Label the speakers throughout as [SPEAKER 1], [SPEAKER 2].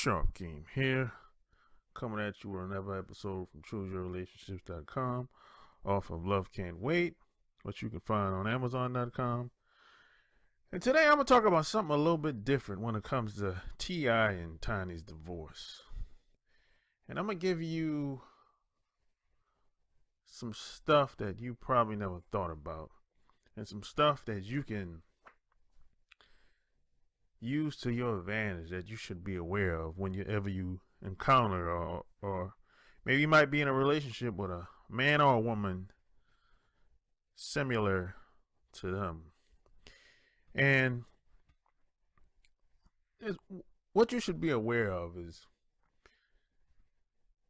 [SPEAKER 1] Sharp Game here, coming at you with another episode from ChooseYourRelationships.com, off of Love Can't Wait, which you can find on Amazon.com. And today I'm going to talk about something a little bit different when it comes to T.I. and Tiny's divorce. And I'm going to give you some stuff that you probably never thought about, and some stuff that you can use to your advantage that you should be aware of whenever you encounter or maybe you might be in a relationship with a man or a woman similar to them. And what you should be aware of is,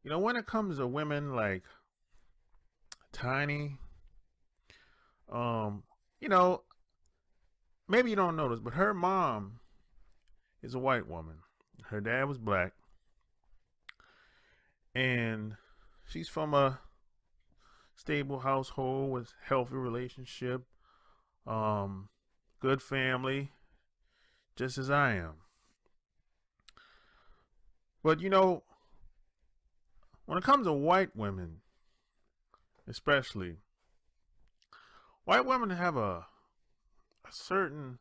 [SPEAKER 1] when it comes to women like Tiny, maybe you don't know this, but her mom is a white woman. Her dad was black. And she's from a stable household with healthy relationship, good family, just as I am. But when it comes to white women, especially, white women have a certain,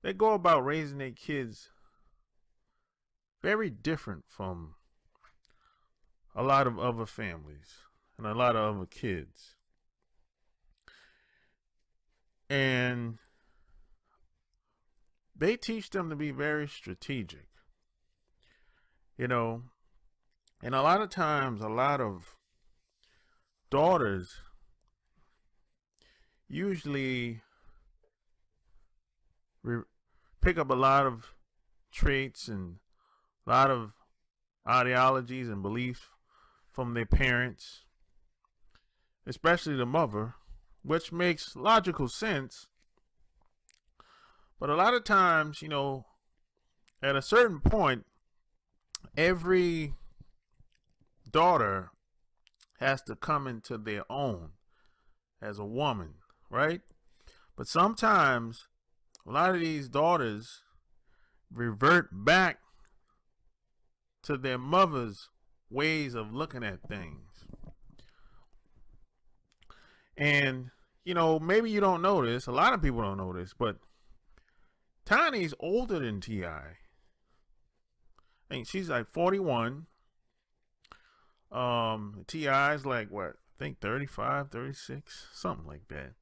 [SPEAKER 1] they go about raising their kids very different from a lot of other families and a lot of other kids. And they teach them to be very strategic. And a lot of times, a lot of daughters usually pick up a lot of traits and a lot of ideologies and beliefs from their parents, especially the mother, which makes logical sense. But a lot of times, at a certain point, every daughter has to come into their own as a woman, right? But sometimes a lot of these daughters revert back to their mother's ways of looking at things. And, maybe you don't know this. A lot of people don't know this, but Tiny's older than T.I. I think she's like 41. T.I.'s like, what? I think 35, 36, something like that.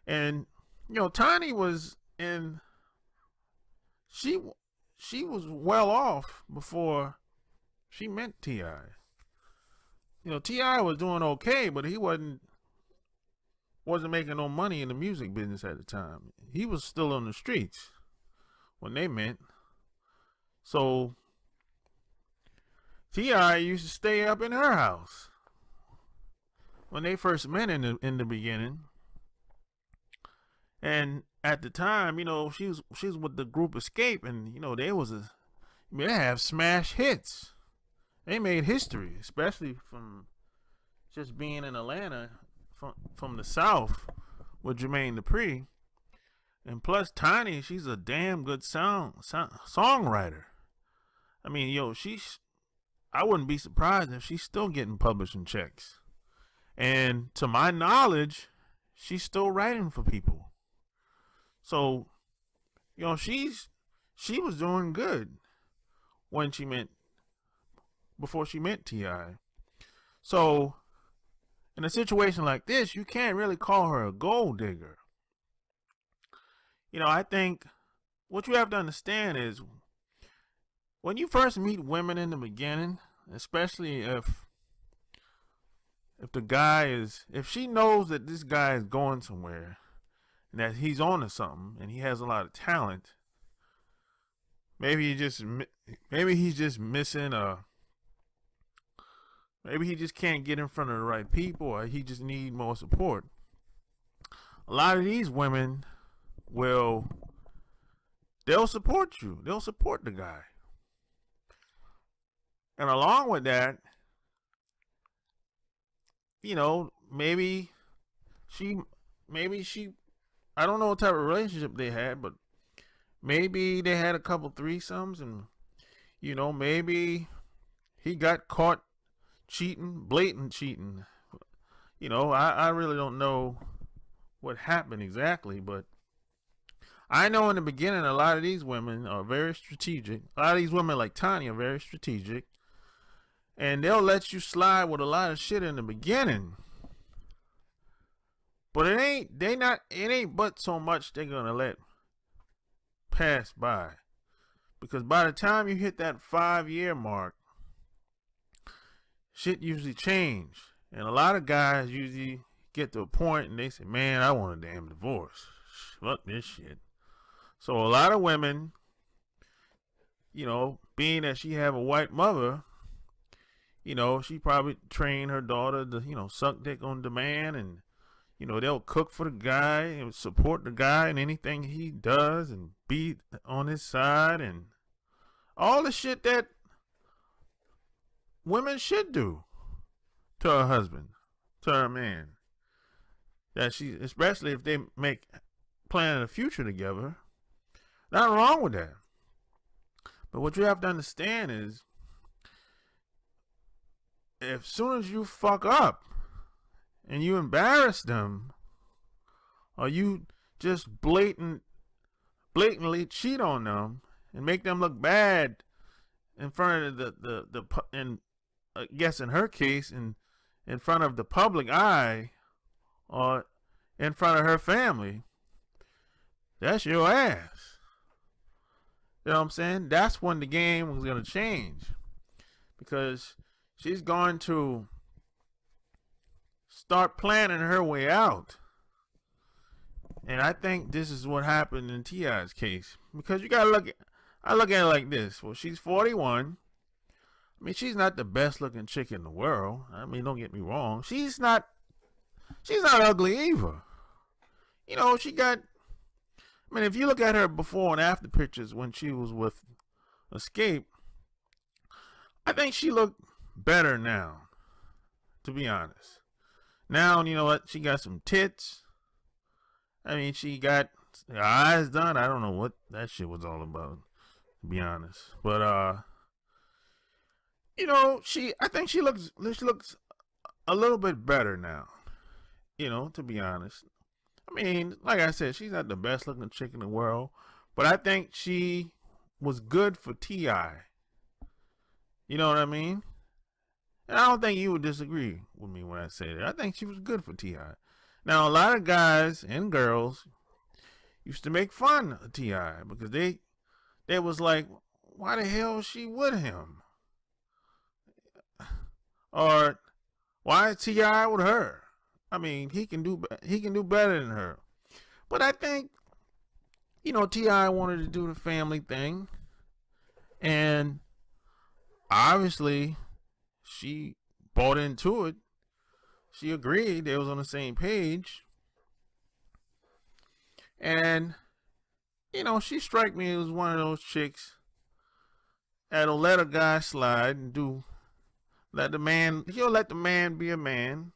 [SPEAKER 1] And, Tiny was she was well off before she met T.I. T.I. was doing okay, but he wasn't making no money in the music business at the time. He was still on the streets when they met. So T.I. used to stay up in her house when they first met in the beginning. And at the time, she was with the group Escape, and they have smash hits. They made history, especially from just being in Atlanta, from the South with Jermaine Dupri. And plus, Tiny, she's a damn good songwriter. I mean, I wouldn't be surprised if she's still getting publishing checks. And to my knowledge, she's still writing for people. So, she was doing good before she met T.I. So, in a situation like this, you can't really call her a gold digger. I think what you have to understand is when you first meet women in the beginning, especially if she knows that this guy is going somewhere and that he's on to something and he has a lot of talent, maybe he's just missing maybe he just can't get in front of the right people, or he just need more support. A lot of these women they'll support you. They'll support the guy. And along with that, maybe she, I don't know what type of relationship they had, but maybe they had a couple threesomes, and Maybe he got caught cheating, blatant cheating. I really don't know what happened exactly, but I know in the beginning a lot of these women are very strategic. A lot of these women like Tanya are very strategic, and they'll let you slide with a lot of shit in the beginning. But it ain't but so much they're gonna let pass by. Because by the time you hit that 5-year mark, shit usually change. And a lot of guys usually get to a point and they say, man, I want a damn divorce. Fuck this shit. So a lot of women, being that she have a white mother, she probably trained her daughter to, suck dick on demand, and, they'll cook for the guy and support the guy in anything he does and be on his side and all the shit that women should do to her husband, to her man. Especially if they plan a future together. Nothing wrong with that. But what you have to understand is, as soon as you fuck up and you embarrass them, or you just blatantly cheat on them and make them look bad in front of I guess in her case, in front of the public eye, or in front of her family, that's your ass. You know what I'm saying? That's when the game was going to change, because she's going to start planning her way out. And I think this is what happened in T.I.'s case, because you got to I look at it like this. Well, she's 41. I mean, she's not the best looking chick in the world. I mean, don't get me wrong. She's not ugly either. If you look at her before and after pictures when she was with Escape, I think she looked better now, to be honest. Now, you know what? She got some tits. I mean, she got her eyes done. I don't know what that shit was all about, to be honest. But, I think she looks a little bit better now, to be honest. I mean, like I said, she's not the best looking chick in the world, but I think she was good for T.I. You know what I mean? And I don't think you would disagree with me when I say that. I think she was good for T.I. Now, a lot of guys and girls used to make fun of T.I. because they was like, why the hell is she with him? Or why is T.I. with her? I mean, he can do better than her. But I think, T.I. wanted to do the family thing, and obviously she bought into it. She agreed. They was on the same page. And, she strike me as one of those chicks that'll let a guy slide and he'll let the man be a man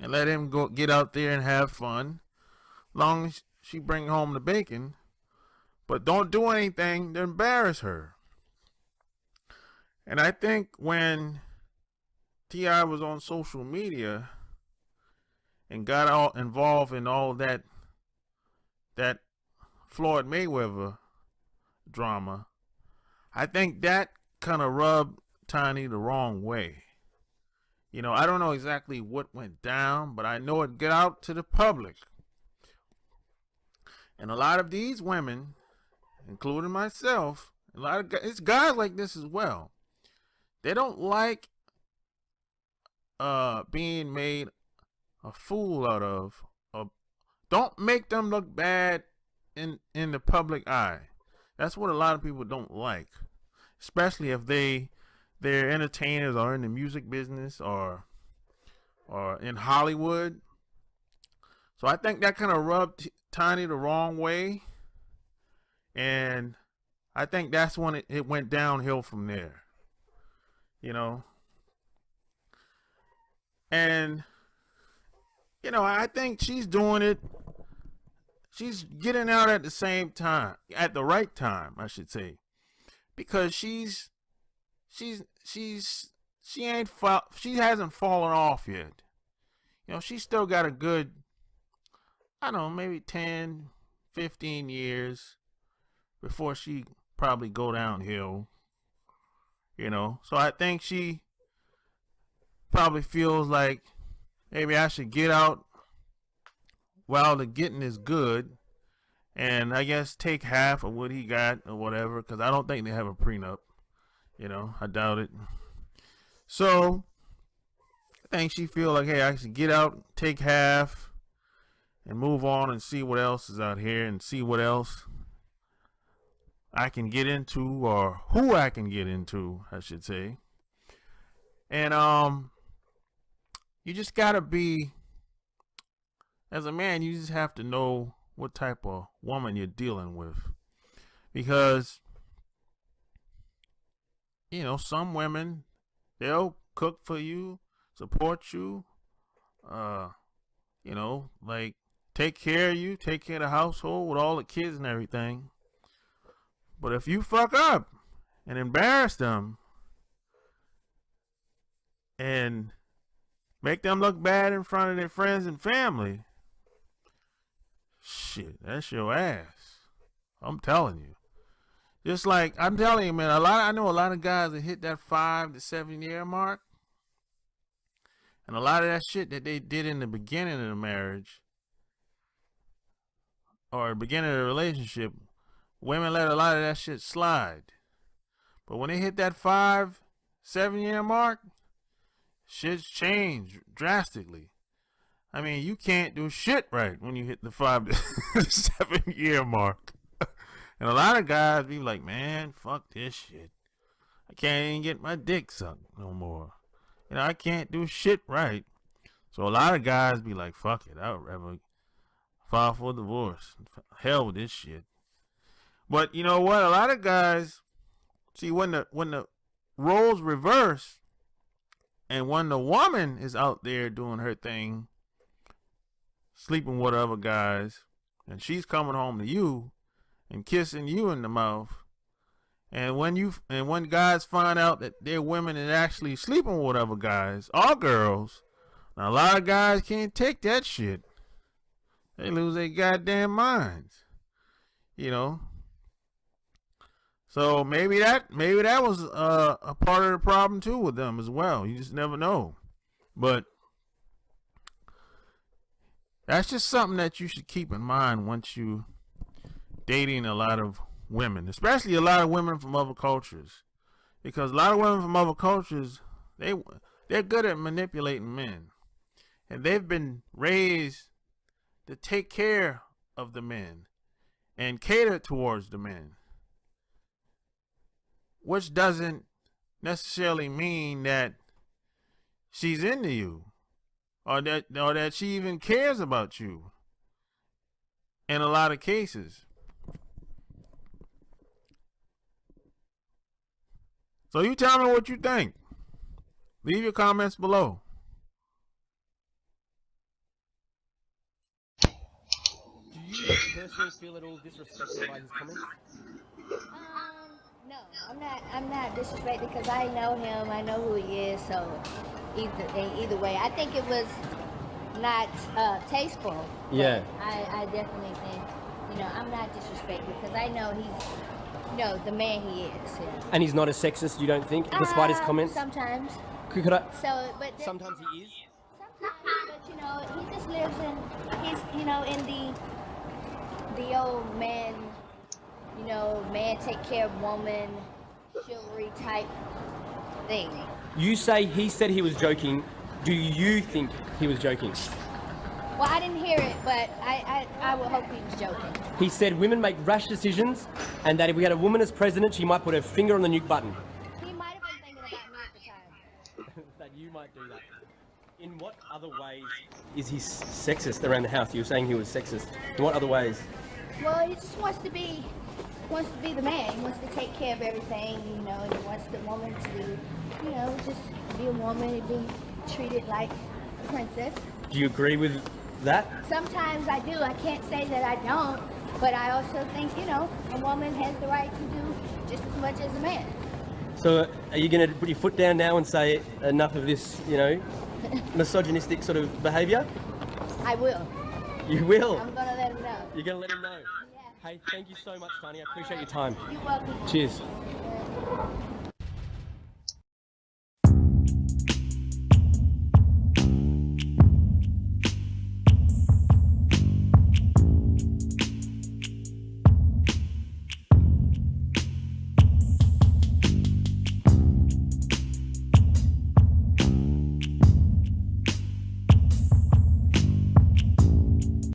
[SPEAKER 1] and let him go get out there and have fun, long as she bring home the bacon, but don't do anything to embarrass her. And I think when T.I. was on social media and got all involved in all that Floyd Mayweather drama, I think that kind of rubbed Tiny the wrong way. I don't know exactly what went down, but I know it got out to the public. And a lot of these women, including myself, it's guys like this as well. They don't like being made a fool out of. Don't make them look bad in the public eye. That's what a lot of people don't like, especially if they're entertainers or in the music business or in Hollywood. So I think that kind of rubbed Tiny the wrong way, and I think that's when it went downhill from there. And I think she's doing it. She's getting out at the right time, I should say, because she hasn't fallen off yet. You know, she's still got a good, I don't know, maybe 10, 15 years before she probably go downhill. You know, so I think she probably feels like maybe I should get out while the getting is good, and I guess take half of what he got or whatever, because I don't think they have a prenup. You know, I doubt it. So I think she feel like, hey, I should get out, take half, and move on and see what else is out here and see what else I can get into, or who I can get into, I should say. And you just gotta be, as a man, you just have to know what type of woman you're dealing with, because you know, some women, they'll cook for you, support you, you know, like take care of you, take care of the household with all the kids and everything. But if you fuck up and embarrass them and make them look bad in front of their friends and family, shit, that's your ass. I'm telling you. Just like I'm telling you, man, I know a lot of guys that hit that 5 to 7 year mark, and a lot of that shit that they did in the beginning of the marriage or the beginning of the relationship, women let a lot of that shit slide. But when they hit that 5, 7 year mark, shit's changed drastically. I mean, you can't do shit right when you hit the 5 to 7 year mark. And a lot of guys be like, man, fuck this shit. I can't even get my dick sucked no more. You know, I can't do shit right. So a lot of guys be like, fuck it, I'd rather file for divorce. Hell with this shit. But you know what? A lot of guys, see, when the roles reverse, and when the woman is out there doing her thing, sleeping with other guys, and she's coming home to you and kissing you in the mouth, and when guys find out that their women is actually sleeping with other guys or girls, now a lot of guys can't take that shit. They lose their goddamn minds, you know. So maybe that was a part of the problem too with them as well. You just never know. But that's just something that you should keep in mind once you dating a lot of women, especially a lot of women from other cultures, because a lot of women from other cultures, they're good at manipulating men, and they've been raised to take care of the men and cater towards the men, which doesn't necessarily mean that she's into you or that she even cares about you in a lot of cases. So you tell me what you think. Leave your comments below.
[SPEAKER 2] Do you personally feel at all disrespected by his comments?
[SPEAKER 3] No, I'm not disrespected because I know him. I know who he is. So either way, I think it was not tasteful.
[SPEAKER 2] Yeah.
[SPEAKER 3] I definitely think, I'm not disrespected because I know he's, the man he is. Yeah.
[SPEAKER 2] And he's not a sexist, you don't think, despite his comments?
[SPEAKER 3] Sometimes.
[SPEAKER 2] Could I?
[SPEAKER 3] So, but
[SPEAKER 2] sometimes he is.
[SPEAKER 3] Sometimes, but he just lives in the old man. Man take care of woman, chivalry type thing.
[SPEAKER 2] You say he said he was joking. Do you think he was joking?
[SPEAKER 3] Well, I didn't hear it, but I would hope he was joking.
[SPEAKER 2] He said women make rash decisions, and that if we had a woman as president, she might put her finger on the nuke button.
[SPEAKER 3] He might have been thinking about me at the time.
[SPEAKER 2] That you might do that. In what other ways is he sexist around the house? You were saying he was sexist. In what other ways?
[SPEAKER 3] Well, he just wants to be the man. He wants to take care of everything, and he wants the woman to, just be a woman and be treated like a princess.
[SPEAKER 2] Do you agree with that?
[SPEAKER 3] Sometimes I do. I can't say that I don't, but I also think, a woman has the right to do just as much as a man.
[SPEAKER 2] So are you going to put your foot down now and say enough of this, you know, misogynistic sort of behaviour?
[SPEAKER 3] I will.
[SPEAKER 2] You will.
[SPEAKER 3] I'm gonna let him know.
[SPEAKER 2] You're going to let him know.
[SPEAKER 3] Yeah.
[SPEAKER 2] Hey, thank you so much, Tanya. I appreciate your time.
[SPEAKER 3] You're welcome.
[SPEAKER 2] Cheers.
[SPEAKER 3] Yeah.